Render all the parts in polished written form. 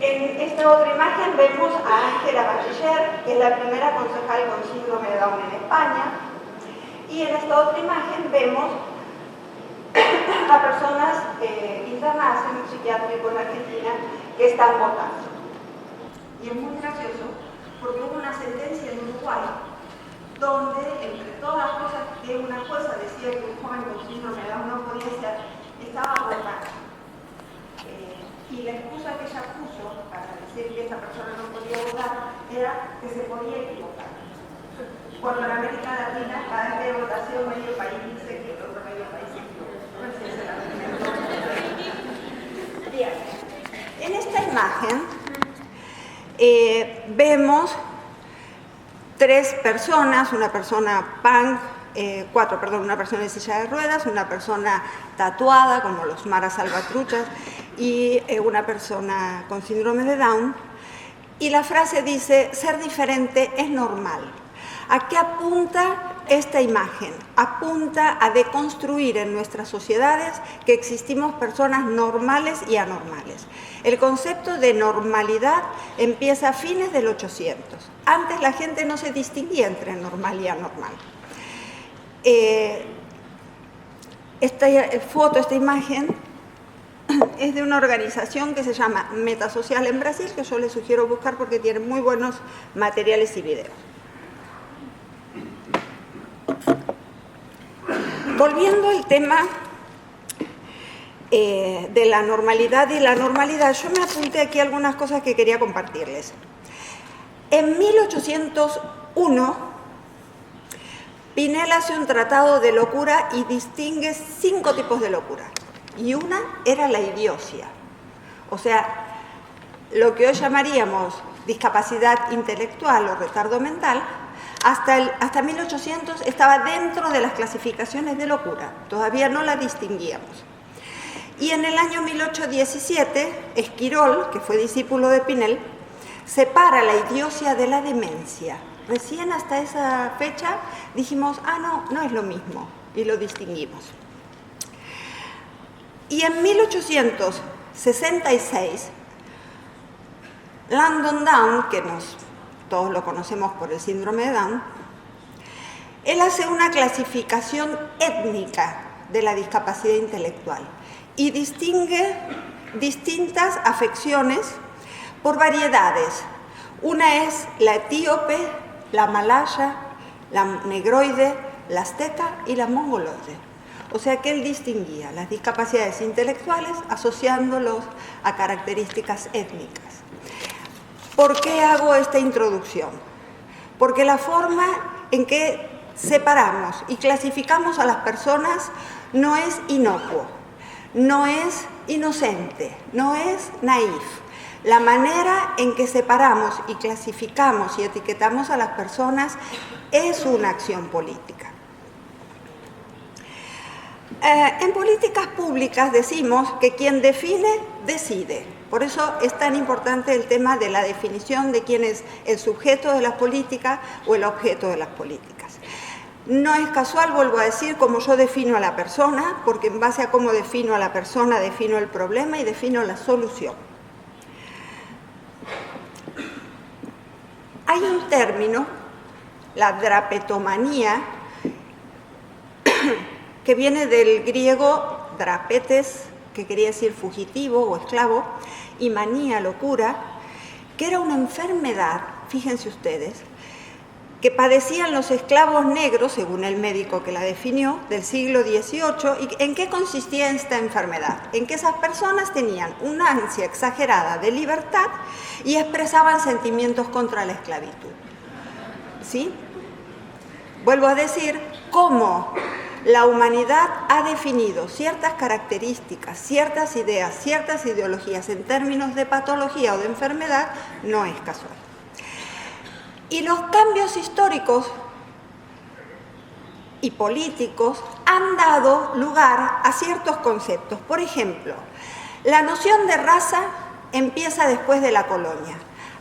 En esta otra imagen vemos a Ángela Bachiller, que es la primera concejal con síndrome de Down en España. Y en esta otra imagen vemos a personas internadas en un psiquiátrico en Argentina que están votando. Y es muy gracioso porque hubo una sentencia en Uruguay donde, entre todas las cosas que una jueza decía que un joven con síndrome de Down no podía ser, estaba votando. Y la excusa que ella puso para decir que esa persona no podía votar era que se podía equivocar. Cuando en América Latina, cada vez de votación, medio país dice que el otro medio país se equivocó. Bien. En esta imagen vemos tres personas, una persona punk, una persona en silla de ruedas, una persona tatuada como los Mara Salvatruchas y una persona con síndrome de Down. Y la frase dice: ser diferente es normal. ¿A qué apunta esta imagen? Apunta a deconstruir en nuestras sociedades que existimos personas normales y anormales. El concepto de normalidad empieza a fines del 800. Antes la gente no se distinguía entre normal y anormal. Esta imagen es de una organización que se llama Metasocial en Brasil, que yo les sugiero buscar porque tiene muy buenos materiales y videos. Volviendo al tema de la normalidad y la normalidad, yo me apunté aquí algunas cosas que quería compartirles. En 1801, Pinel hace un tratado de locura y distingue 5 tipos de locura. Y una era la idiocia, o sea, lo que hoy llamaríamos discapacidad intelectual o retardo mental, hasta 1800 estaba dentro de las clasificaciones de locura, todavía no la distinguíamos. Y en el año 1817, Esquirol, que fue discípulo de Pinel, separa la idiocia de la demencia. Recién hasta esa fecha dijimos, no es lo mismo, y lo distinguimos. Y en 1866, Langdon Down, que todos lo conocemos por el síndrome de Down, él hace una clasificación étnica de la discapacidad intelectual y distingue distintas afecciones por variedades. Una es la etíope, la malaya, la negroide, la azteca y la mongoloide. O sea que él distinguía las discapacidades intelectuales asociándolos a características étnicas. ¿Por qué hago esta introducción? Porque la forma en que separamos y clasificamos a las personas no es inocuo, no es inocente, no es naif. La manera en que separamos y clasificamos y etiquetamos a las personas es una acción política. En políticas públicas decimos que quien define, decide. Por eso es tan importante el tema de la definición de quién es el sujeto de las políticas o el objeto de las políticas. No es casual, vuelvo a decir, cómo yo defino a la persona, porque en base a cómo defino a la persona, defino el problema y defino la solución. Hay un término, la drapetomanía, que viene del griego drapetes, que quería decir fugitivo o esclavo, y manía, locura, que era una enfermedad, fíjense ustedes, que padecían los esclavos negros, según el médico que la definió, del siglo XVIII. ¿Y en qué consistía esta enfermedad? En que esas personas tenían una ansia exagerada de libertad y expresaban sentimientos contra la esclavitud. ¿Sí? Vuelvo a decir, cómo la humanidad ha definido ciertas características, ciertas ideas, ciertas ideologías en términos de patología o de enfermedad, no es casual. Y los cambios históricos y políticos han dado lugar a ciertos conceptos. Por ejemplo, la noción de raza empieza después de la colonia.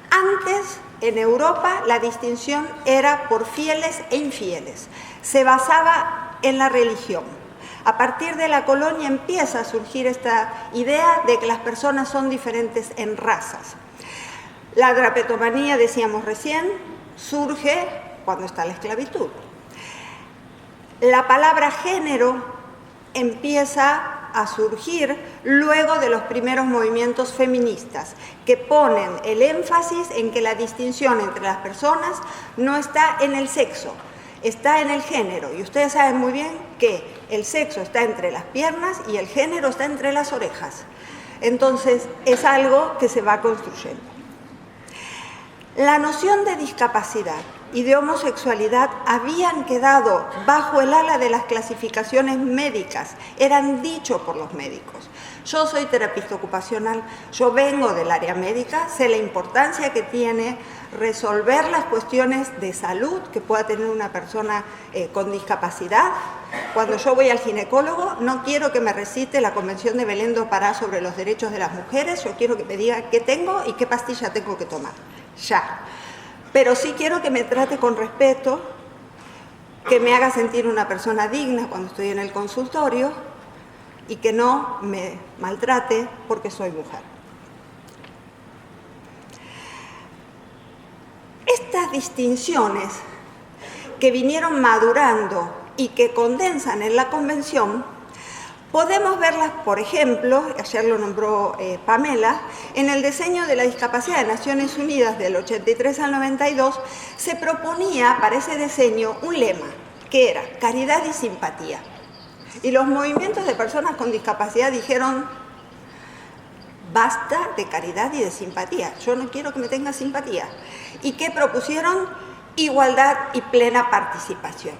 Antes, en Europa, la distinción era por fieles e infieles. Se basaba en la religión. A partir de la colonia empieza a surgir esta idea de que las personas son diferentes en razas. La drapetomanía, decíamos recién, surge cuando está la esclavitud. La palabra género empieza a surgir luego de los primeros movimientos feministas, que ponen el énfasis en que la distinción entre las personas no está en el sexo, está en el género. Y ustedes saben muy bien que el sexo está entre las piernas y el género está entre las orejas. Entonces, es algo que se va construyendo. La noción de discapacidad y de homosexualidad habían quedado bajo el ala de las clasificaciones médicas, eran dicho por los médicos. Yo soy terapista ocupacional, yo vengo del área médica, sé la importancia que tiene resolver las cuestiones de salud que pueda tener una persona con discapacidad. Cuando yo voy al ginecólogo, no quiero que me recite la Convención de Belén do Pará sobre los derechos de las mujeres, yo quiero que me diga qué tengo y qué pastilla tengo que tomar. Ya. Pero sí quiero que me trate con respeto, que me haga sentir una persona digna cuando estoy en el consultorio y que no me maltrate porque soy mujer. Estas distinciones que vinieron madurando y que condensan en la Convención, podemos verlas, por ejemplo, ayer lo nombró Pamela, en el diseño de la discapacidad de Naciones Unidas del 83 al 92, se proponía para ese diseño un lema, que era caridad y simpatía. Y los movimientos de personas con discapacidad dijeron, basta de caridad y de simpatía, yo no quiero que me tenga simpatía. ¿Y qué propusieron? Igualdad y plena participación.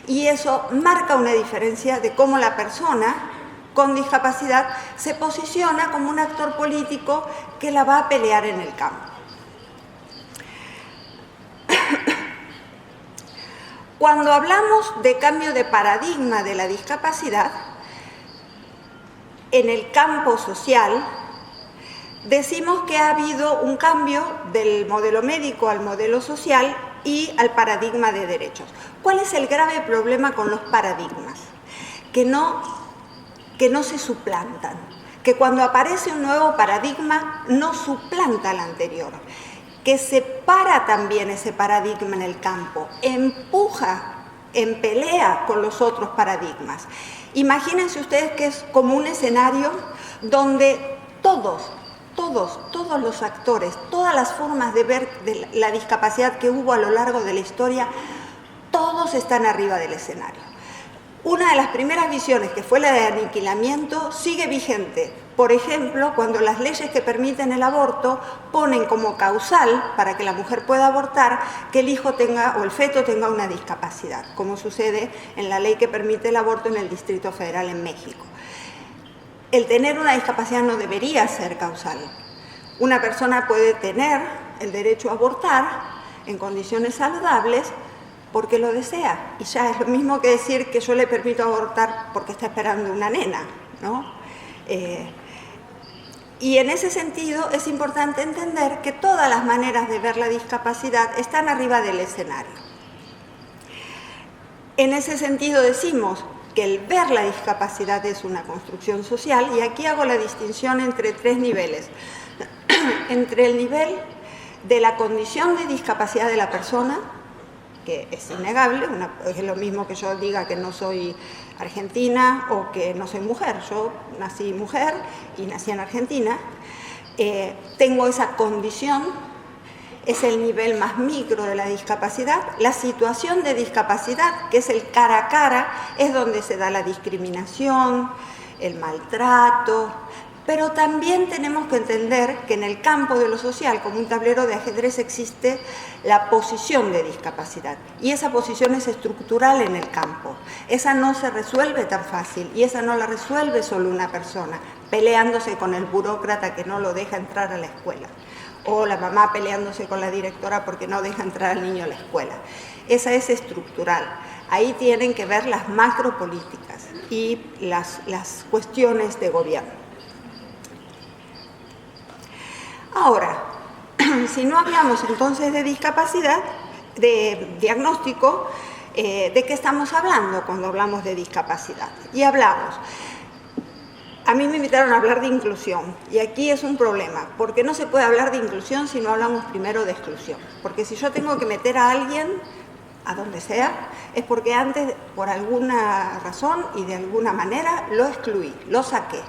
Y eso marca una diferencia de cómo la persona con discapacidad se posiciona como un actor político que la va a pelear en el campo. Cuando hablamos de cambio de paradigma de la discapacidad, en el campo social, decimos que ha habido un cambio del modelo médico al modelo social y al paradigma de derechos. ¿Cuál es el grave problema con los paradigmas? Que no se suplantan, que cuando aparece un nuevo paradigma no suplanta al anterior, que separa también ese paradigma en el campo, empuja, en pelea con los otros paradigmas. Imagínense ustedes que es como un escenario donde todos los actores, todas las formas de ver de la discapacidad que hubo a lo largo de la historia, todos están arriba del escenario. Una de las primeras visiones, que fue la de aniquilamiento, sigue vigente. Por ejemplo, cuando las leyes que permiten el aborto ponen como causal para que la mujer pueda abortar que el hijo tenga o el feto tenga una discapacidad, como sucede en la ley que permite el aborto en el Distrito Federal en México. El tener una discapacidad no debería ser causal. Una persona puede tener el derecho a abortar en condiciones saludables porque lo desea. Y ya es lo mismo que decir que yo le permito abortar porque está esperando una nena, ¿no? Y en ese sentido es importante entender que todas las maneras de ver la discapacidad están arriba del escenario. En ese sentido decimos que el ver la discapacidad es una construcción social, y aquí hago la distinción entre tres niveles. Entre el nivel de la condición de discapacidad de la persona, que es innegable, es lo mismo que yo diga que no soy argentina o que no soy mujer. Yo nací mujer y nací en Argentina, tengo esa condición. Es el nivel más micro de la discapacidad. La situación de discapacidad, que es el cara a cara, es donde se da la discriminación, el maltrato, pero también tenemos que entender que en el campo de lo social, como un tablero de ajedrez, existe la posición de discapacidad, y esa posición es estructural en el campo. Esa no se resuelve tan fácil, y esa no la resuelve solo una persona, peleándose con el burócrata que no lo deja entrar a la escuela, o la mamá peleándose con la directora porque no deja entrar al niño a la escuela. Esa es estructural. Ahí tienen que ver las macropolíticas y las cuestiones de gobierno. Ahora, si no hablamos entonces de discapacidad, de diagnóstico, de qué estamos hablando cuando hablamos de discapacidad. Y hablamos. A mí me invitaron a hablar de inclusión, y aquí es un problema, porque no se puede hablar de inclusión si no hablamos primero de exclusión. Porque si yo tengo que meter a alguien, a donde sea, es porque antes, por alguna razón y de alguna manera, lo excluí, lo saqué.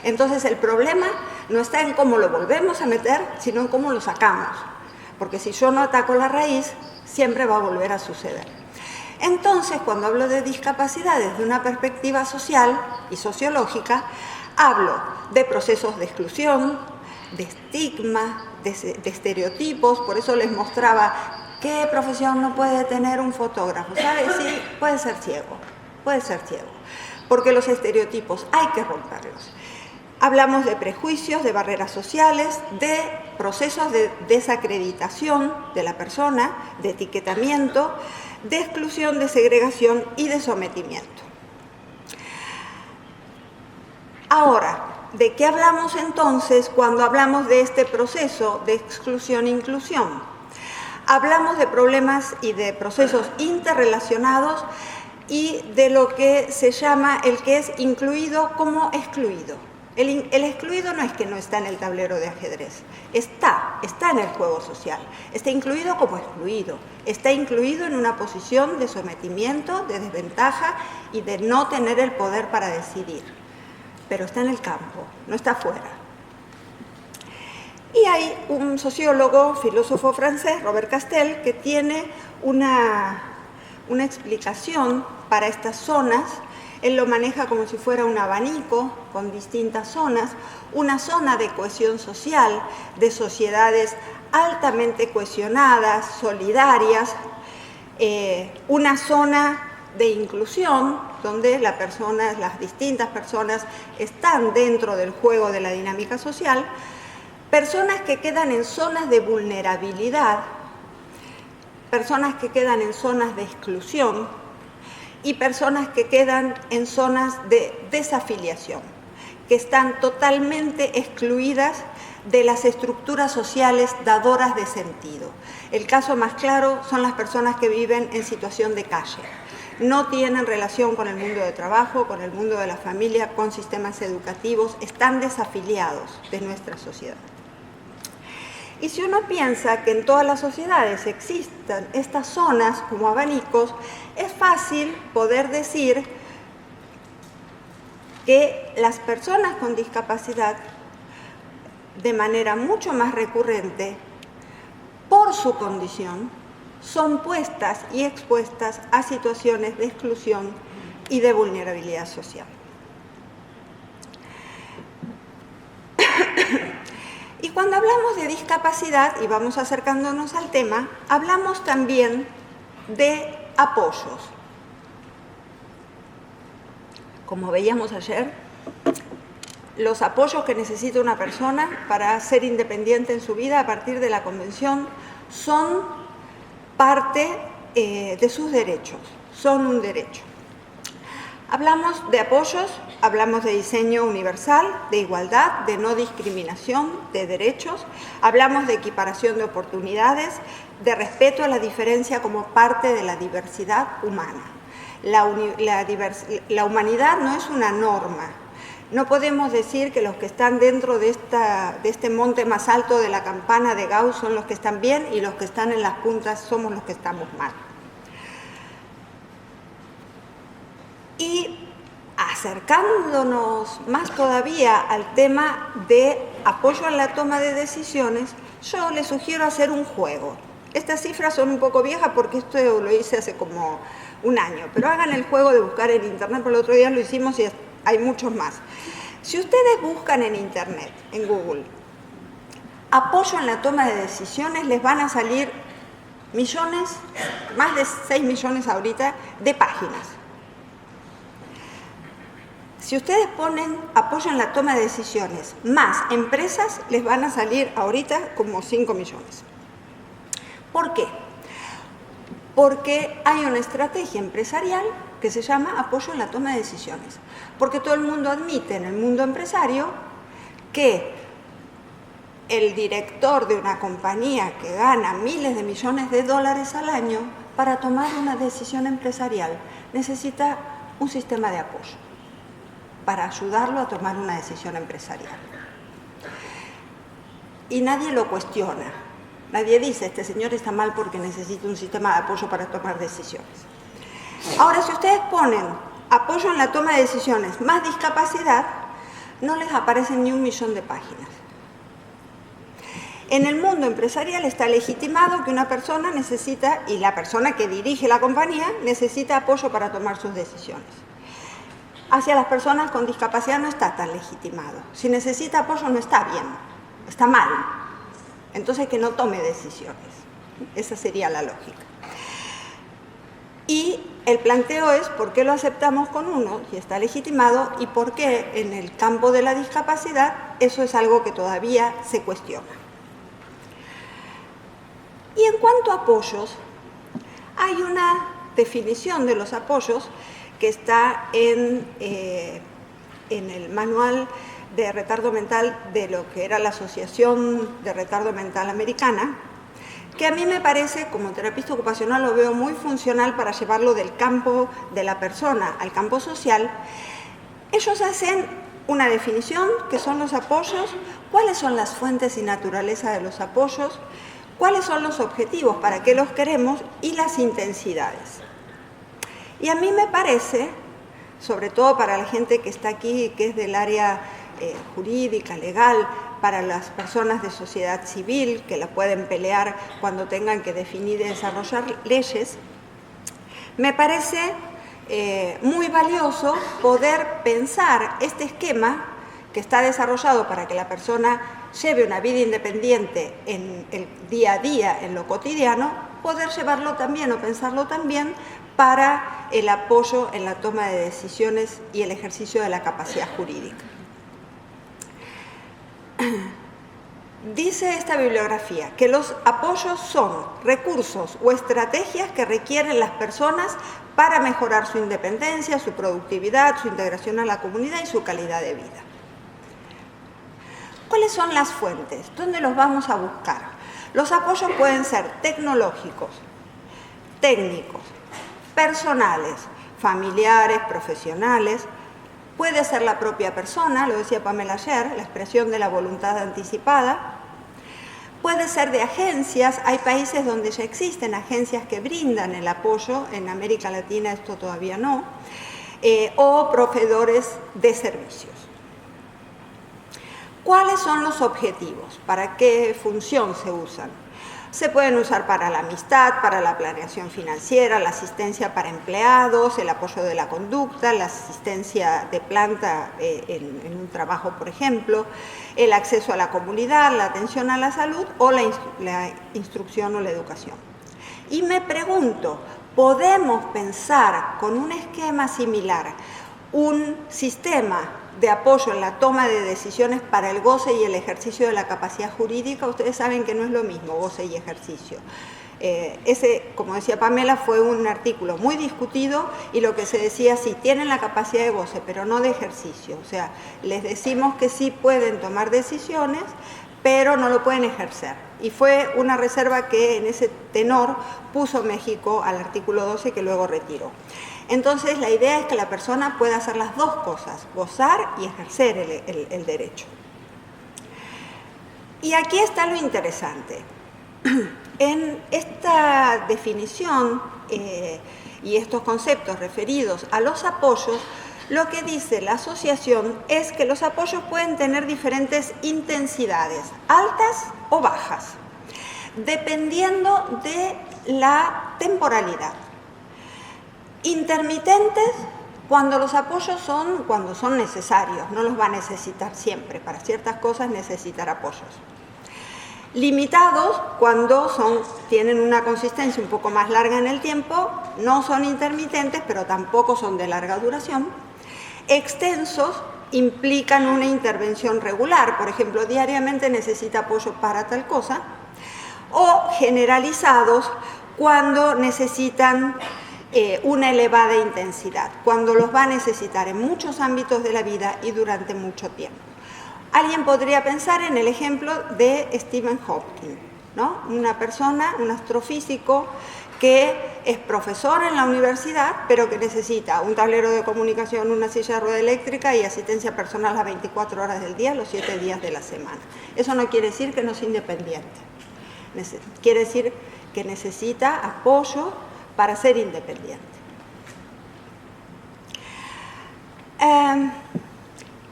Entonces el problema no está en cómo lo volvemos a meter, sino en cómo lo sacamos. Porque si yo no ataco la raíz, siempre va a volver a suceder. Entonces, cuando hablo de discapacidad desde una perspectiva social y sociológica, hablo de procesos de exclusión, de estigma, de estereotipos. Por eso les mostraba qué profesión no puede tener un fotógrafo. ¿Sabe? Sí, puede ser ciego, porque los estereotipos hay que romperlos. Hablamos de prejuicios, de barreras sociales, de procesos de desacreditación de la persona, de etiquetamiento, de exclusión, de segregación y de sometimiento. Ahora, ¿de qué hablamos entonces cuando hablamos de este proceso de exclusión-inclusión? Hablamos de problemas y de procesos interrelacionados y de lo que se llama el que es incluido como excluido. El excluido no es que no está en el tablero de ajedrez, está en el juego social, está incluido como excluido, está incluido en una posición de sometimiento, de desventaja y de no tener el poder para decidir, pero está en el campo, no está fuera. Y hay un sociólogo, filósofo francés, Robert Castel, que tiene una explicación para estas zonas. Él lo maneja como si fuera un abanico con distintas zonas, una zona de cohesión social, de sociedades altamente cohesionadas, solidarias, una zona de inclusión, donde las distintas personas están dentro del juego de la dinámica social, personas que quedan en zonas de vulnerabilidad, personas que quedan en zonas de exclusión y personas que quedan en zonas de desafiliación, que están totalmente excluidas de las estructuras sociales dadoras de sentido. El caso más claro son las personas que viven en situación de calle. No tienen relación con el mundo de trabajo, con el mundo de la familia, con sistemas educativos, están desafiliados de nuestra sociedad. Y si uno piensa que en todas las sociedades existan estas zonas como abanicos, es fácil poder decir que las personas con discapacidad, de manera mucho más recurrente, por su condición, son puestas y expuestas a situaciones de exclusión y de vulnerabilidad social. Y cuando hablamos de discapacidad, y vamos acercándonos al tema, hablamos también de apoyos. Como veíamos ayer, los apoyos que necesita una persona para ser independiente en su vida a partir de la Convención son parte de sus derechos, son un derecho. Hablamos de apoyos, hablamos de diseño universal, de igualdad, de no discriminación, de derechos, hablamos de equiparación de oportunidades, de respeto a la diferencia como parte de la diversidad humana. La humanidad no es una norma. No podemos decir que los que están dentro de este monte más alto de la campana de Gauss son los que están bien y los que están en las puntas somos los que estamos mal. Y acercándonos más todavía al tema de apoyo en la toma de decisiones, yo les sugiero hacer un juego. Estas cifras son un poco viejas porque esto lo hice hace como un año, pero hagan el juego de buscar en internet, porque el otro día lo hicimos y hay muchos más. Si ustedes buscan en internet, en Google, apoyo en la toma de decisiones, les van a salir millones, más de 6 millones ahorita, de páginas. Si ustedes ponen apoyo en la toma de decisiones más empresas, les van a salir ahorita como 5 millones. ¿Por qué? Porque hay una estrategia empresarial que se llama apoyo en la toma de decisiones. Porque todo el mundo admite en el mundo empresario que el director de una compañía que gana miles de millones de dólares al año, para tomar una decisión empresarial necesita un sistema de apoyo para ayudarlo a tomar una decisión empresarial. Y nadie lo cuestiona. Nadie dice, este señor está mal porque necesita un sistema de apoyo para tomar decisiones. Ahora, si ustedes ponen apoyo en la toma de decisiones más discapacidad, no les aparecen ni 1.000.000 de páginas. En el mundo empresarial está legitimado que una persona necesita, y la persona que dirige la compañía, necesita apoyo para tomar sus decisiones. Hacia las personas con discapacidad no está tan legitimado. Si necesita apoyo no está bien, está mal. Entonces que no tome decisiones. Esa sería la lógica. Y el planteo es por qué lo aceptamos con uno y está legitimado y por qué en el campo de la discapacidad eso es algo que todavía se cuestiona. Y en cuanto a apoyos, hay una definición de los apoyos que está en el manual de retardo mental de lo que era la Asociación de Retardo Mental Americana, que a mí me parece, como terapista ocupacional, lo veo muy funcional para llevarlo del campo de la persona al campo social. Ellos hacen una definición, que son los apoyos, cuáles son las fuentes y naturaleza de los apoyos, cuáles son los objetivos, para qué los queremos y las intensidades. Y a mí me parece, sobre todo para la gente que está aquí, que es del área jurídica, legal, para las personas de sociedad civil, que la pueden pelear cuando tengan que definir y desarrollar leyes, me parece muy valioso poder pensar este esquema que está desarrollado para que la persona lleve una vida independiente en el día a día, en lo cotidiano, poder llevarlo también o pensarlo también para el apoyo en la toma de decisiones y el ejercicio de la capacidad jurídica. Dice esta bibliografía que los apoyos son recursos o estrategias que requieren las personas para mejorar su independencia, su productividad, su integración a la comunidad y su calidad de vida. ¿Cuáles son las fuentes? ¿Dónde los vamos a buscar? Los apoyos pueden ser tecnológicos, técnicos, personales, familiares, profesionales. Puede ser la propia persona, lo decía Pamela ayer, la expresión de la voluntad anticipada. Puede ser de agencias, hay países donde ya existen agencias que brindan el apoyo, en América Latina esto todavía no, o proveedores de servicios. ¿Cuáles son los objetivos? ¿Para qué función se usan? Se pueden usar para la amistad, para la planeación financiera, la asistencia para empleados, el apoyo de la conducta, la asistencia de planta en un trabajo, por ejemplo, el acceso a la comunidad, la atención a la salud o la instrucción o la educación. Y me pregunto, ¿podemos pensar con un esquema similar un sistema de apoyo en la toma de decisiones para el goce y el ejercicio de la capacidad jurídica? Ustedes saben que no es lo mismo goce y ejercicio. Ese, como decía Pamela, fue un artículo muy discutido y lo que se decía, sí, tienen la capacidad de goce, pero no de ejercicio. O sea, les decimos que sí pueden tomar decisiones, pero no lo pueden ejercer. Y fue una reserva que en ese tenor puso México al artículo 12 que luego retiró. Entonces, la idea es que la persona pueda hacer las dos cosas, gozar y ejercer el derecho. Y aquí está lo interesante. En esta definición y estos conceptos referidos a los apoyos, lo que dice la asociación es que los apoyos pueden tener diferentes intensidades, altas o bajas, dependiendo de la temporalidad. Intermitentes cuando los apoyos cuando son necesarios, no los va a necesitar siempre, para ciertas cosas necesitar apoyos. Limitados cuando tienen una consistencia un poco más larga en el tiempo, no son intermitentes, pero tampoco son de larga duración. Extensos implican una intervención regular, por ejemplo, diariamente necesita apoyo para tal cosa, o generalizados cuando necesitan una elevada intensidad, cuando los va a necesitar en muchos ámbitos de la vida y durante mucho tiempo. Alguien podría pensar en el ejemplo de Stephen Hawking, ¿no? Una persona, un astrofísico, que es profesor en la universidad, pero que necesita un tablero de comunicación, una silla de rueda eléctrica y asistencia personal las 24 horas del día, los 7 días de la semana. Eso no quiere decir que no sea independiente. Quiere decir que necesita apoyo para ser independiente.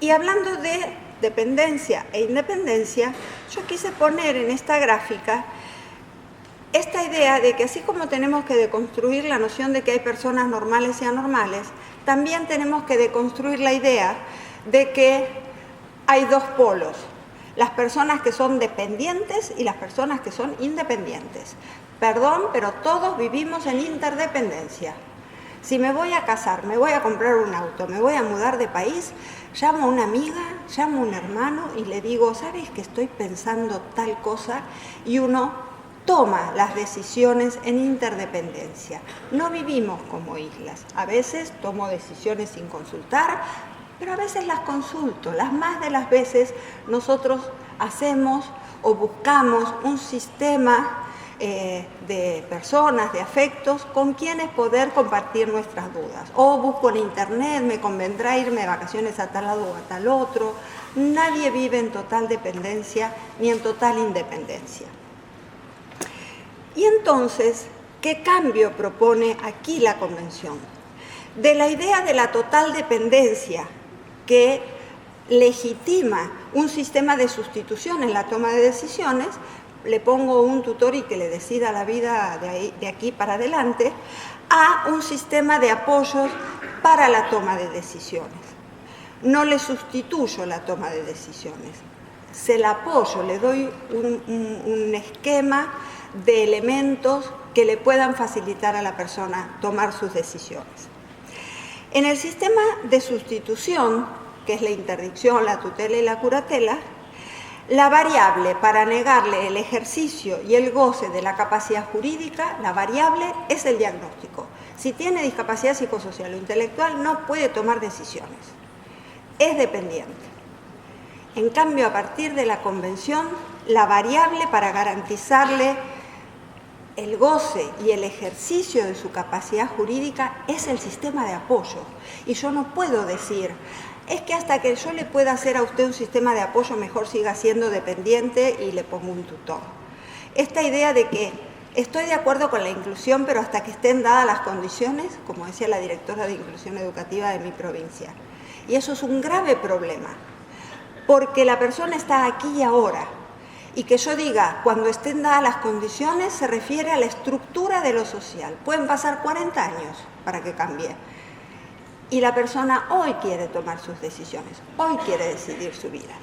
Y hablando de dependencia e independencia, yo quise poner en esta gráfica esta idea de que así como tenemos que deconstruir la noción de que hay personas normales y anormales, también tenemos que deconstruir la idea de que hay dos polos, las personas que son dependientes y las personas que son independientes. Perdón, pero todos vivimos en interdependencia. Si me voy a casar, me voy a comprar un auto, me voy a mudar de país, llamo a una amiga, llamo a un hermano y le digo, ¿sabes que estoy pensando tal cosa? Y uno toma las decisiones en interdependencia. No vivimos como islas. A veces tomo decisiones sin consultar, pero a veces las consulto. Las más de las veces nosotros hacemos o buscamos un sistema de personas, de afectos, con quienes poder compartir nuestras dudas. O busco en internet, me convendrá irme de vacaciones a tal lado o a tal otro. Nadie vive en total dependencia ni en total independencia. Y entonces, ¿qué cambio propone aquí la Convención? De la idea de la total dependencia que legitima un sistema de sustitución en la toma de decisiones, le pongo un tutor y que le decida la vida de aquí para adelante, a un sistema de apoyos para la toma de decisiones. No le sustituyo la toma de decisiones, se la apoyo, le doy un esquema de elementos que le puedan facilitar a la persona tomar sus decisiones. En el sistema de sustitución, que es la interdicción, la tutela y la curatela, la variable para negarle el ejercicio y el goce de la capacidad jurídica, la variable es el diagnóstico. Si tiene discapacidad psicosocial o intelectual, no puede tomar decisiones. Es dependiente. En cambio, a partir de la Convención, la variable para garantizarle el goce y el ejercicio de su capacidad jurídica es el sistema de apoyo. Y yo no puedo decir, es que hasta que yo le pueda hacer a usted un sistema de apoyo, mejor siga siendo dependiente y le pongo un tutor. Esta idea de que estoy de acuerdo con la inclusión, pero hasta que estén dadas las condiciones, como decía la directora de inclusión educativa de mi provincia. Y eso es un grave problema, porque la persona está aquí y ahora. Y que yo diga, cuando estén dadas las condiciones, se refiere a la estructura de lo social. Pueden pasar 40 años para que cambie. Y la persona hoy quiere tomar sus decisiones, hoy quiere decidir su vida.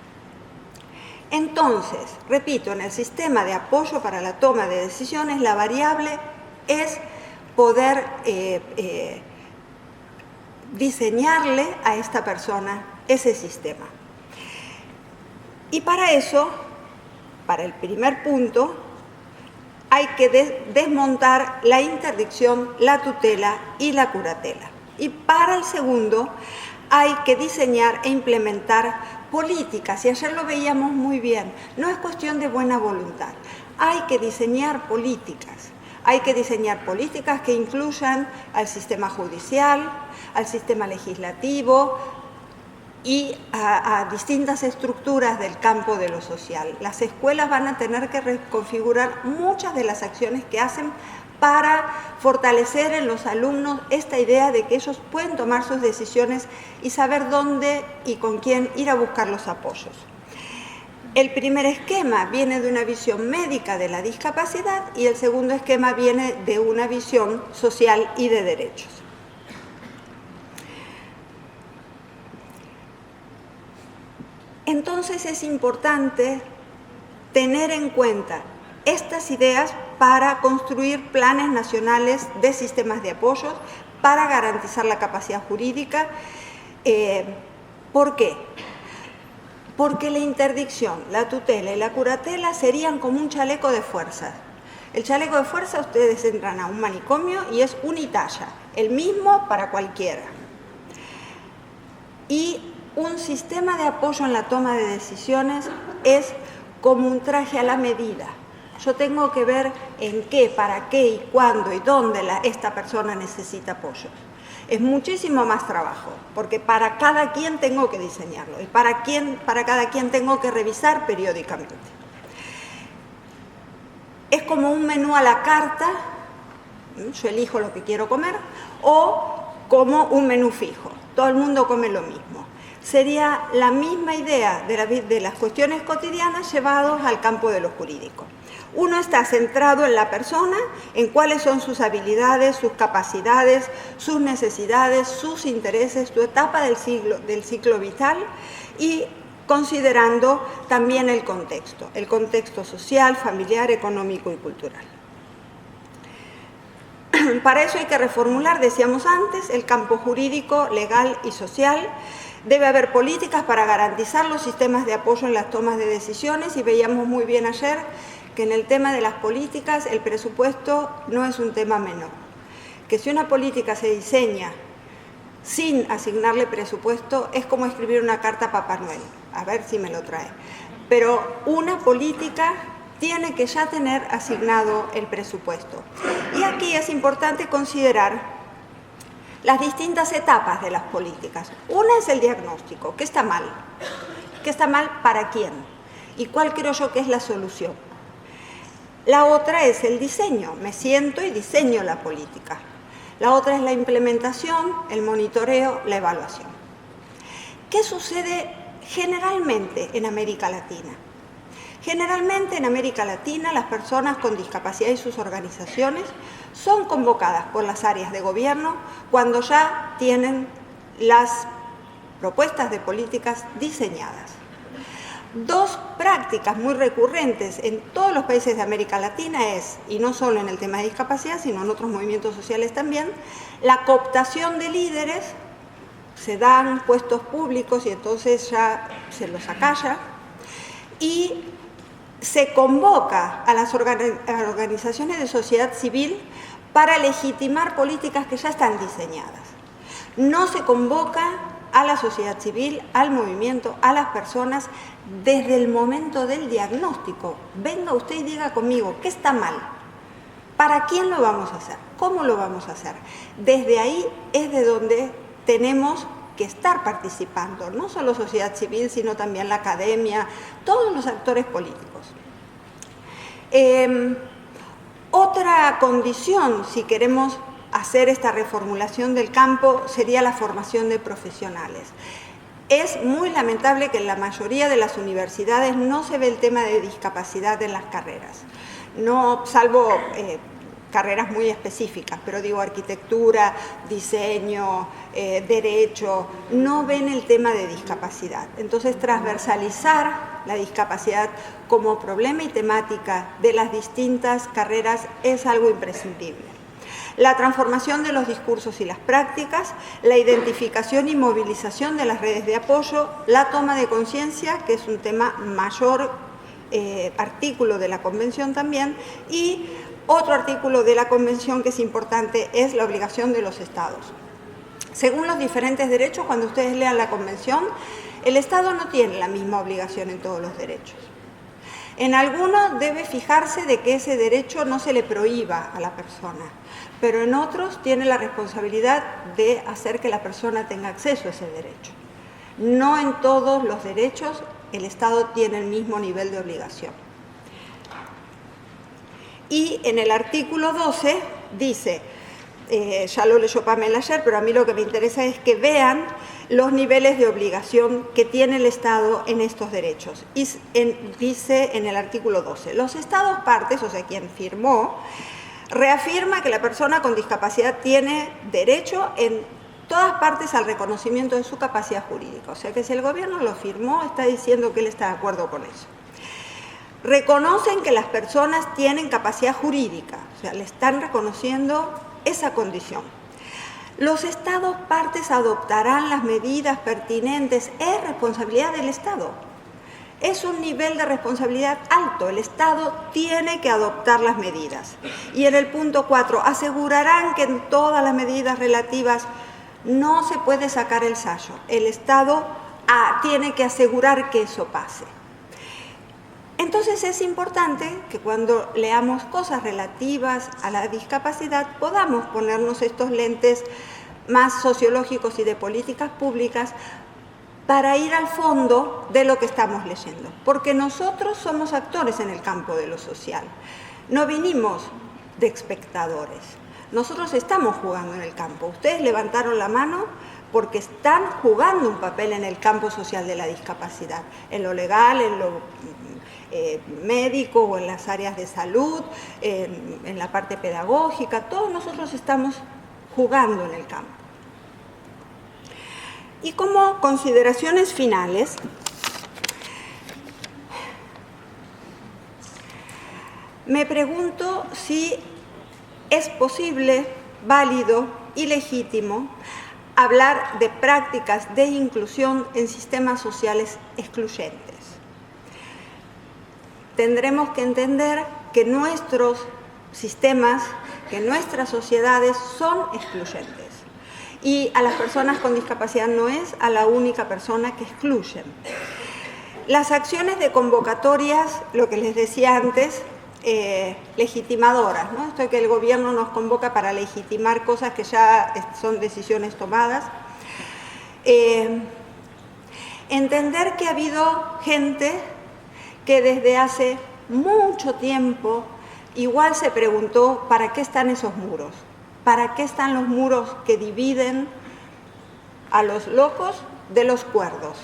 Entonces, repito, en el sistema de apoyo para la toma de decisiones, la variable es poder diseñarle a esta persona ese sistema. Y para eso, para el primer punto, hay que desmontar la interdicción, la tutela y la curatela. Y para el segundo, hay que diseñar e implementar políticas, y ayer lo veíamos muy bien, no es cuestión de buena voluntad, hay que diseñar políticas. Hay que diseñar políticas que incluyan al sistema judicial, al sistema legislativo y a distintas estructuras del campo de lo social. Las escuelas van a tener que reconfigurar muchas de las acciones que hacen para fortalecer en los alumnos esta idea de que ellos pueden tomar sus decisiones y saber dónde y con quién ir a buscar los apoyos. El primer esquema viene de una visión médica de la discapacidad y el segundo esquema viene de una visión social y de derechos. Entonces es importante tener en cuenta estas ideas para construir planes nacionales de sistemas de apoyos para garantizar la capacidad jurídica. ¿Por qué? Porque la interdicción, la tutela y la curatela serían como un chaleco de fuerza. El chaleco de fuerza, ustedes entran a un manicomio y es unitalla, el mismo para cualquiera. Y un sistema de apoyo en la toma de decisiones es como un traje a la medida. Yo tengo que ver en qué, para qué y cuándo y dónde esta persona necesita apoyo. Es muchísimo más trabajo, porque para cada quien tengo que diseñarlo y para cada quien tengo que revisar periódicamente. Es como un menú a la carta, yo elijo lo que quiero comer, o como un menú fijo, todo el mundo come lo mismo. Sería la misma idea de las cuestiones cotidianas llevados al campo de lo jurídico. Uno está centrado en la persona, en cuáles son sus habilidades, sus capacidades, sus necesidades, sus intereses, su etapa del ciclo vital y considerando también el contexto social, familiar, económico y cultural. Para eso hay que reformular, decíamos antes, el campo jurídico, legal y social. Debe haber políticas para garantizar los sistemas de apoyo en las tomas de decisiones y veíamos muy bien ayer que en el tema de las políticas el presupuesto no es un tema menor. Que si una política se diseña sin asignarle presupuesto es como escribir una carta a Papá Noel, a ver si me lo trae. Pero una política tiene que ya tener asignado el presupuesto. Y aquí es importante considerar las distintas etapas de las políticas. Una es el diagnóstico, ¿qué está mal? ¿Qué está mal para quién? ¿Y cuál creo yo que es la solución? La otra es el diseño, me siento y diseño la política. La otra es la implementación, el monitoreo, la evaluación. ¿Qué sucede generalmente en América Latina? Generalmente en América Latina las personas con discapacidad y sus organizaciones son convocadas por las áreas de gobierno cuando ya tienen las propuestas de políticas diseñadas. Dos prácticas muy recurrentes en todos los países de América Latina es, y no solo en el tema de discapacidad, sino en otros movimientos sociales también, la cooptación de líderes, se dan puestos públicos y entonces ya se los acalla, y se convoca a las organizaciones de sociedad civil para legitimar políticas que ya están diseñadas. No se convoca a la sociedad civil, al movimiento, a las personas desde el momento del diagnóstico. Venga usted y diga conmigo, ¿qué está mal? ¿Para quién lo vamos a hacer? ¿Cómo lo vamos a hacer? Desde ahí es de donde tenemos que estar participando, no solo sociedad civil, sino también la academia, todos los actores políticos. Otra condición, si queremos hacer esta reformulación del campo, sería la formación de profesionales. Es muy lamentable que en la mayoría de las universidades no se ve el tema de discapacidad en las carreras, no, salvo carreras muy específicas, pero digo arquitectura, diseño, derecho, no ven el tema de discapacidad. Entonces, transversalizar la discapacidad como problema y temática de las distintas carreras es algo imprescindible. La transformación de los discursos y las prácticas, la identificación y movilización de las redes de apoyo, la toma de conciencia, que es un tema mayor, artículo de la Convención también, y otro artículo de la Convención que es importante es la obligación de los Estados. Según los diferentes derechos, cuando ustedes lean la Convención, el Estado no tiene la misma obligación en todos los derechos. En algunos debe fijarse de que ese derecho no se le prohíba a la persona, pero en otros tiene la responsabilidad de hacer que la persona tenga acceso a ese derecho. No en todos los derechos el Estado tiene el mismo nivel de obligación. Y en el artículo 12 dice, ya lo leyó Pamela ayer, pero a mí lo que me interesa es que vean los niveles de obligación que tiene el Estado en estos derechos. Y dice en el artículo 12, los Estados partes, o sea, quien firmó, reafirma que la persona con discapacidad tiene derecho en todas partes al reconocimiento de su capacidad jurídica. O sea que si el gobierno lo firmó, está diciendo que él está de acuerdo con eso. Reconocen que las personas tienen capacidad jurídica, o sea, le están reconociendo esa condición. Los Estados partes adoptarán las medidas pertinentes, es responsabilidad del Estado. Es un nivel de responsabilidad alto, el Estado tiene que adoptar las medidas. Y en el punto 4, asegurarán que en todas las medidas relativas no se puede sacar el sayo. El Estado tiene que asegurar que eso pase. Entonces es importante que cuando leamos cosas relativas a la discapacidad podamos ponernos estos lentes más sociológicos y de políticas públicas para ir al fondo de lo que estamos leyendo, porque nosotros somos actores en el campo de lo social, no vinimos de espectadores, nosotros estamos jugando en el campo. Ustedes levantaron la mano porque están jugando un papel en el campo social de la discapacidad, en lo legal, en lo médico o en las áreas de salud, en la parte pedagógica, todos nosotros estamos jugando en el campo. Y como consideraciones finales, me pregunto si es posible, válido y legítimo hablar de prácticas de inclusión en sistemas sociales excluyentes. Tendremos que entender que nuestros sistemas, que nuestras sociedades son excluyentes. Y a las personas con discapacidad no es a la única persona que excluyen. Las acciones de convocatorias, lo que les decía antes, legitimadoras, ¿no? Esto que el gobierno nos convoca para legitimar cosas que ya son decisiones tomadas. Entender que ha habido gente que desde hace mucho tiempo igual se preguntó ¿para qué están esos muros? ¿Para qué están los muros que dividen a los locos de los cuerdos,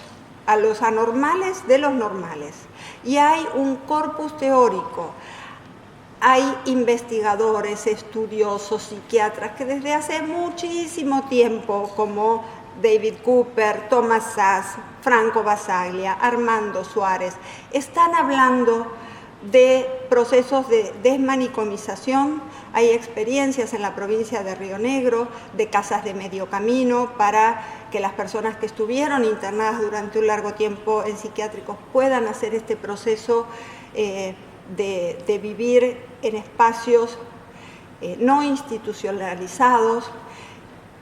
a los anormales de los normales? Y hay un corpus teórico, hay investigadores, estudiosos, psiquiatras que desde hace muchísimo tiempo, como David Cooper, Thomas Szasz, Franco Basaglia, Armando Suárez, están hablando de procesos de desmanicomización. Hay experiencias en la provincia de Río Negro de casas de medio camino para que las personas que estuvieron internadas durante un largo tiempo en psiquiátricos puedan hacer este proceso de vivir en espacios no institucionalizados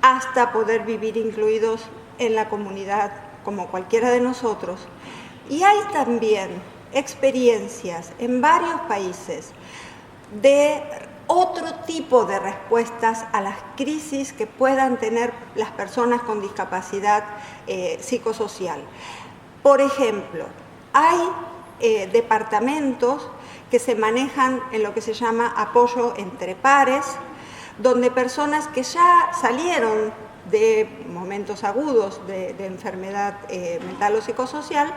hasta poder vivir incluidos en la comunidad como cualquiera de nosotros. Y hay también experiencias en varios países de otro tipo de respuestas a las crisis que puedan tener las personas con discapacidad psicosocial. Por ejemplo, hay departamentos que se manejan en lo que se llama apoyo entre pares, donde personas que ya salieron de momentos agudos de enfermedad mental o psicosocial,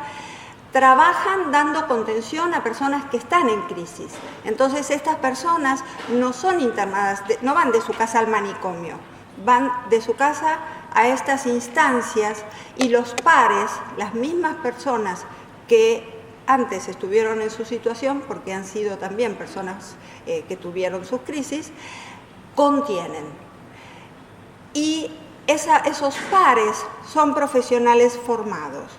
trabajan dando contención a personas que están en crisis. Entonces estas personas no son internadas, no van de su casa al manicomio, van de su casa a estas instancias y los pares, las mismas personas que antes estuvieron en su situación, porque han sido también personas que tuvieron sus crisis, contienen. Y esos pares son profesionales formados.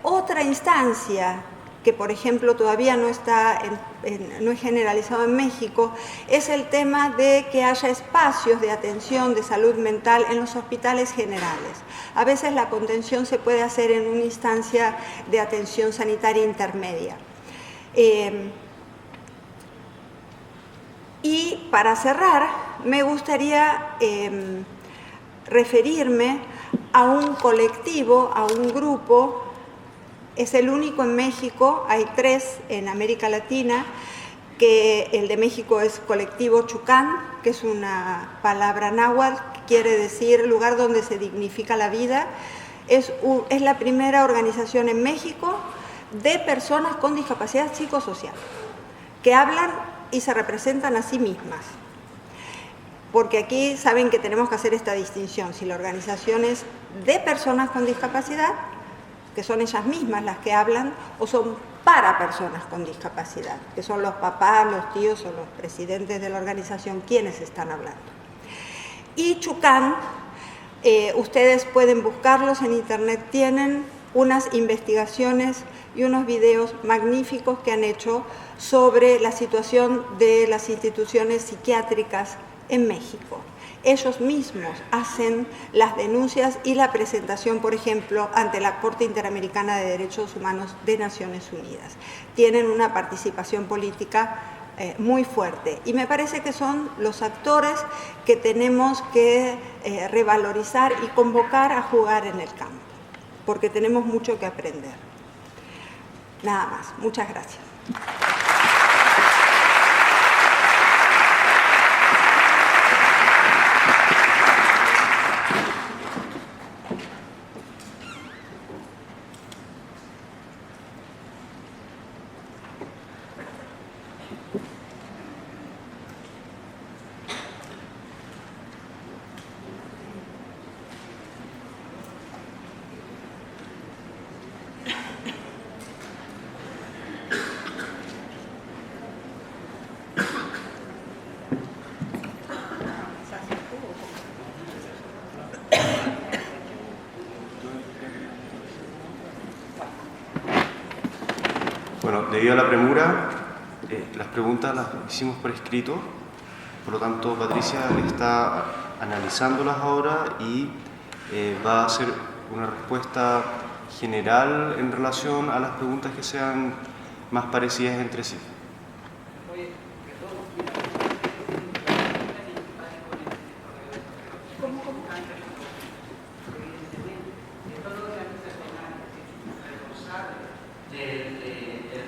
Otra instancia que, por ejemplo, todavía no es generalizado en México, es el tema de que haya espacios de atención de salud mental en los hospitales generales. A veces la contención se puede hacer en una instancia de atención sanitaria intermedia. Y para cerrar, me gustaría referirme a un colectivo, a un grupo. Es el único en México, hay 3 en América Latina, que el de México es Colectivo Chucán, que es una palabra náhuatl, que quiere decir lugar donde se dignifica la vida. Es la primera organización en México de personas con discapacidad psicosocial, que hablan y se representan a sí mismas. Porque aquí saben que tenemos que hacer esta distinción, si la organización es de personas con discapacidad, que son ellas mismas las que hablan, o son para personas con discapacidad, que son los papás, los tíos o los presidentes de la organización quienes están hablando. Y Chucán, ustedes pueden buscarlos en internet, tienen unas investigaciones y unos videos magníficos que han hecho sobre la situación de las instituciones psiquiátricas en México. ellos mismos hacen las denuncias y la presentación, por ejemplo, ante la Corte Interamericana de Derechos Humanos de Naciones Unidas. Tienen una participación política muy fuerte y me parece que son los actores que tenemos que revalorizar y convocar a jugar en el campo, porque tenemos mucho que aprender. Nada más. Muchas gracias. Bueno, debido a la premura, las preguntas las hicimos por escrito, por lo tanto Patricia está analizándolas ahora y va a hacer una respuesta general en relación a las preguntas que sean más parecidas entre sí.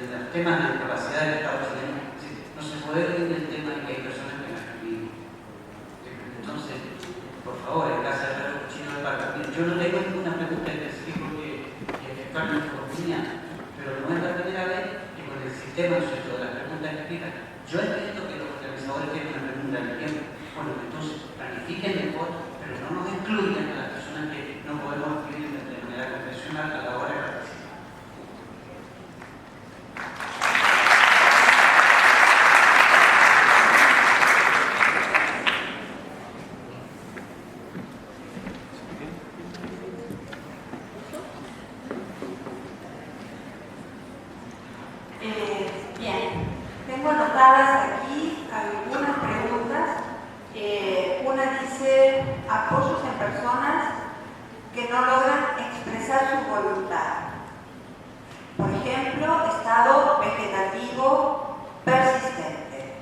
El tema de la discapacidad del Estado chileno, no se puede ir del tema de que hay personas que las viven. Entonces, por favor, en casa de los chinos de Parca, yo no tengo ninguna pregunta específica que afectar nuestra oportunidad, pero no es la primera vez que con el sistema de las preguntas escritas, yo entiendo que los organizadores tienen una pregunta de tiempo. Bueno, entonces planifiquen mejor, pero no nos excluyan a las personas que no podemos escribir de manera convencional a la hora de participar. Bien, tengo anotadas aquí algunas preguntas. Una dice, apoyos en personas que no logran expresar su voluntad. Por ejemplo, estado vegetativo persistente.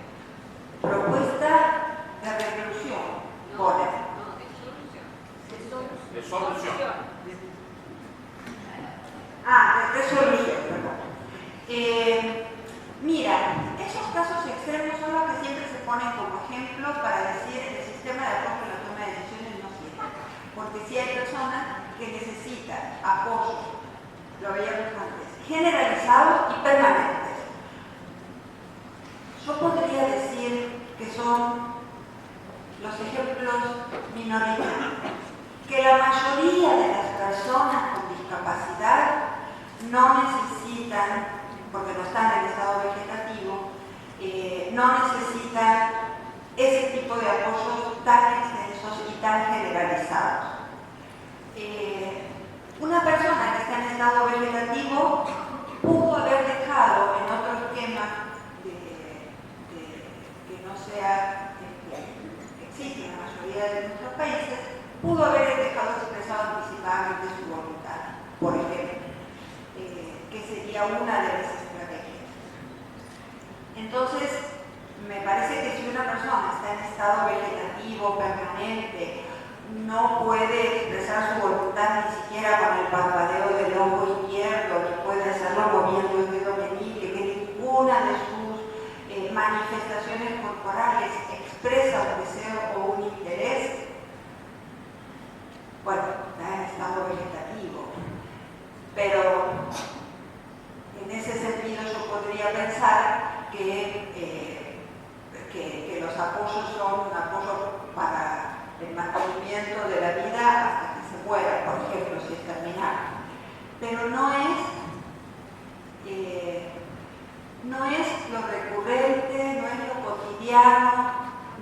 Propuesta de reclusión. De solución. De resolución, perdón. Mira, esos casos extremos son los que siempre se ponen como ejemplo para decir que el sistema de apoyo en la toma de decisiones no sirve. Porque si hay personas que necesitan apoyo, lo veíamos antes, generalizados y permanentes. Yo podría decir que son los ejemplos minoritarios, que la mayoría de las personas con discapacidad no necesitan, porque no están en estado vegetativo, no necesitan ese tipo de apoyos tan extensos y tan generalizados. Una persona que está en estado vegetativo pudo haber dejado en otro esquema que no sea que existe en la mayoría de nuestros países, pudo haber dejado expresado anticipadamente su voluntad, por ejemplo, que sería una de las estrategias. Entonces, me parece que si una persona está en estado vegetativo permanente, no puede expresar su voluntad ni siquiera con el parpadeo del ojo izquierdo, ni puede hacerlo moviendo el dedo meñique, que ninguna de sus manifestaciones corporales expresa un deseo o un interés, bueno, está en estado vegetativo. Pero en ese sentido yo podría pensar que los apoyos son un apoyo para el mantenimiento de la vida hasta que se muera, por ejemplo, si es terminal. Pero no es lo recurrente, no es lo cotidiano,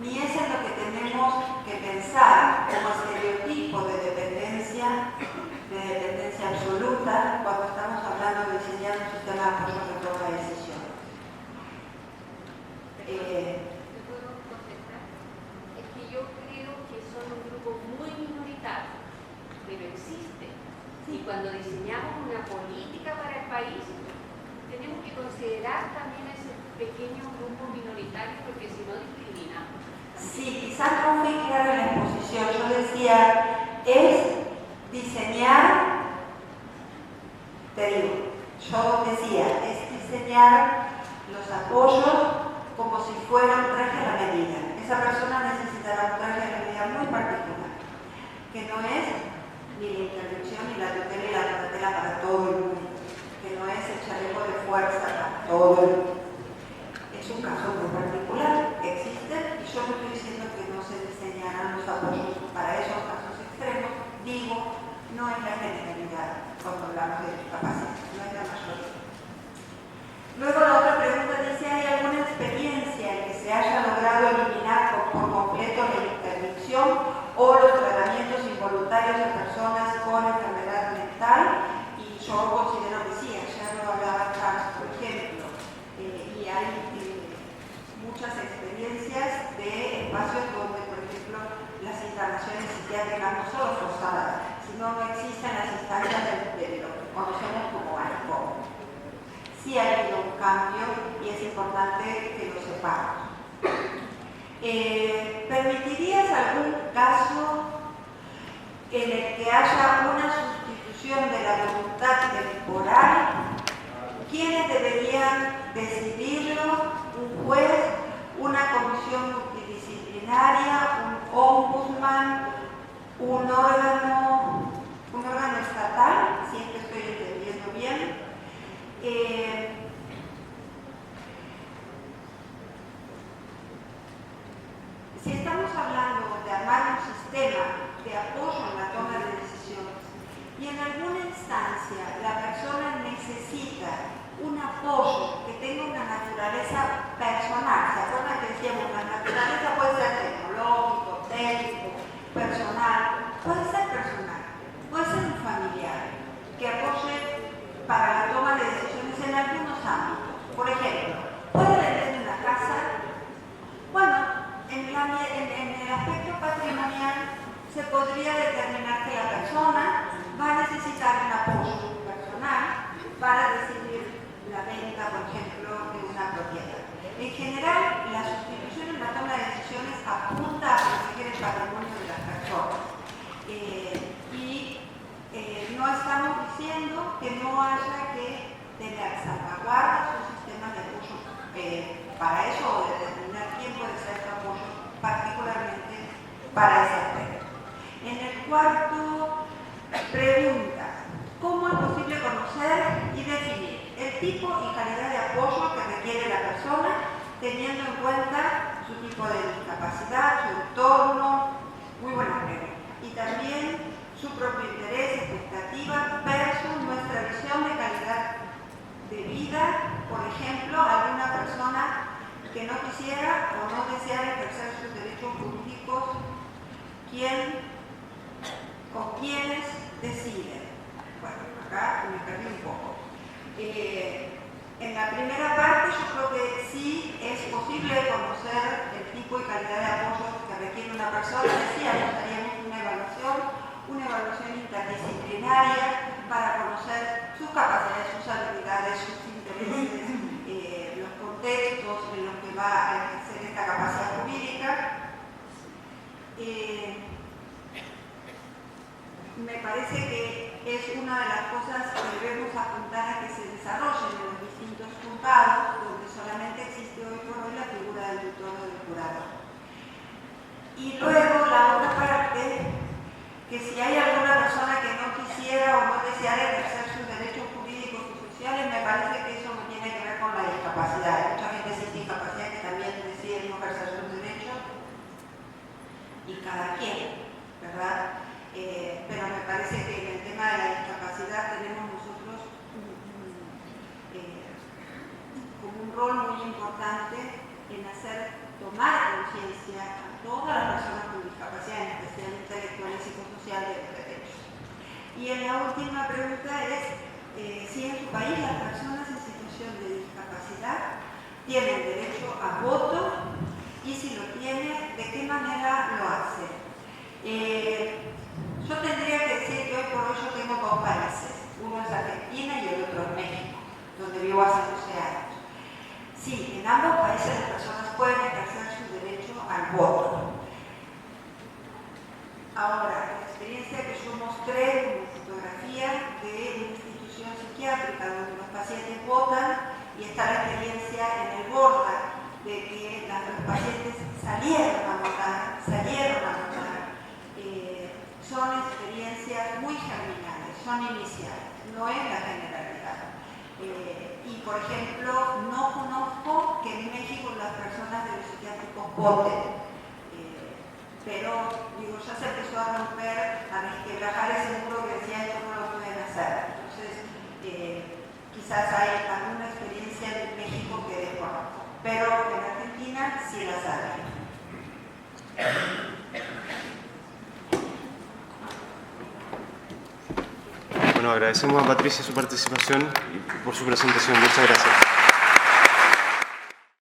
ni es en lo que tenemos que pensar como estereotipo de dependencia absoluta cuando estamos hablando de diseñar un sistema de apoyo de toma de decisiones. ¿Te puedo contestar? Es que yo creo que cuando diseñamos una política para el país, tenemos que considerar también ese pequeño grupo minoritario, porque si no discriminamos. Sí, quizás no fui clara en la exposición. Yo decía, es diseñar, te digo, yo decía, es diseñar los apoyos como si fuera un traje a la medida. Esa persona necesitará un traje a la medida muy particular, que no es ni la intervención, ni la tutela y la tutela para todo el mundo, que no es el chaleco de fuerza para todo el mundo. Es un caso muy particular, existe, y yo no estoy diciendo que no se diseñarán los apoyos para esos casos extremos, digo, no es la generalidad cuando hablamos de discapacidad, no es la mayoría. Luego la otra pregunta dice, ¿hay alguna experiencia en que se haya logrado eliminar por completo la interdicción o los tratamientos involuntarios de personas con enfermedad mental? Y yo considero que sí, ayer lo hablaba Carlos, por ejemplo, y hay muchas experiencias de espacios donde, por ejemplo, las internaciones psiquiátricas no solo forzadas, sino no existen las instancias de lo que conocemos como ARCO. Sí ha habido un cambio y es importante que lo sepamos. ¿Permitirías algún caso en el que haya una sustitución de la voluntad temporal? ¿Quiénes deberían decidirlo? ¿Un juez? ¿Una comisión multidisciplinaria? ¿Un ombudsman? ¿Un órgano estatal? Si es que estoy entendiendo bien. Si estamos hablando de armar un sistema de apoyo en la toma de decisiones y en alguna instancia la persona necesita un apoyo que tenga una naturaleza personal, ¿se acuerdan que decíamos la naturaleza puede ser tecnológico, técnico, personal, puede ser un familiar que apoye para la toma de decisiones en algunos ámbitos? Por ejemplo, ¿puede venderse una casa? Bueno, en el aspecto patrimonial se podría determinar que la persona va a necesitar un apoyo personal para decidir la venta, por ejemplo, de una propiedad. En general, la sustitución en la toma de decisiones apunta a proteger el patrimonio de las personas. No estamos diciendo que no haya que tener salvaguardas o sistemas de apoyo para eso, o determinar quién puede ser este apoyo, particularmente para ese aspecto. En el cuarto, pregunta, ¿cómo es posible conocer y definir el tipo y calidad de apoyo que requiere la persona, teniendo en cuenta su tipo de discapacidad, su entorno? Muy buena pregunta. Y también su propio interés, expectativa, versus nuestra visión de calidad de vida. Por ejemplo, alguna persona que no quisiera o no deseara ejercer sus derechos jurídicos, con quiénes deciden. Bueno, acá me perdí un poco. En la primera parte yo creo que sí es posible conocer el tipo y calidad de apoyo que requiere una persona. Decíamos, haríamos una evaluación interdisciplinaria para conocer sus capacidades, sus habilidades, sus intereses, los contextos en los que va a ejercer esta capacidad jurídica. Me parece que es una de las cosas que debemos apuntar a que se desarrollen en los distintos juzgados, donde solamente existe hoy por hoy la figura del tutor o del curador. Y luego la otra parte, que si hay alguna persona que no quisiera o no deseara ejercer sus derechos jurídicos y sociales, me parece que eso no tiene que ver con la discapacidad. Hay mucha gente sin discapacidad que también decide no ejercer sus derechos, y cada quien, ¿verdad? Pero me parece que en el tema de la discapacidad tenemos nosotros como un rol muy importante en hacer tomar conciencia a todas las personas con discapacidad, en especial intelectual y psicosocial, de los derechos. Y en la última pregunta es si en su país las personas en situación de discapacidad tienen derecho a voto, y si lo tienen, de qué manera lo hacen. Yo tendría que decir que hoy por hoy yo tengo 2 países. votan, y está la experiencia en el Borda de que los pacientes salieron a votar. Son experiencias muy germinales, son iniciales, no es la generalidad. Y por ejemplo, no conozco que en México las personas de los psiquiátricos voten, pero digo, ya se empezó a romper, a resquebrajar ese muro que decía esto no lo pueden hacer. Entonces, quizás hay alguna experiencia en México que desconozco, pero en Argentina sí las hay. Bueno, agradecemos a Patricia su participación y por su presentación. Muchas gracias.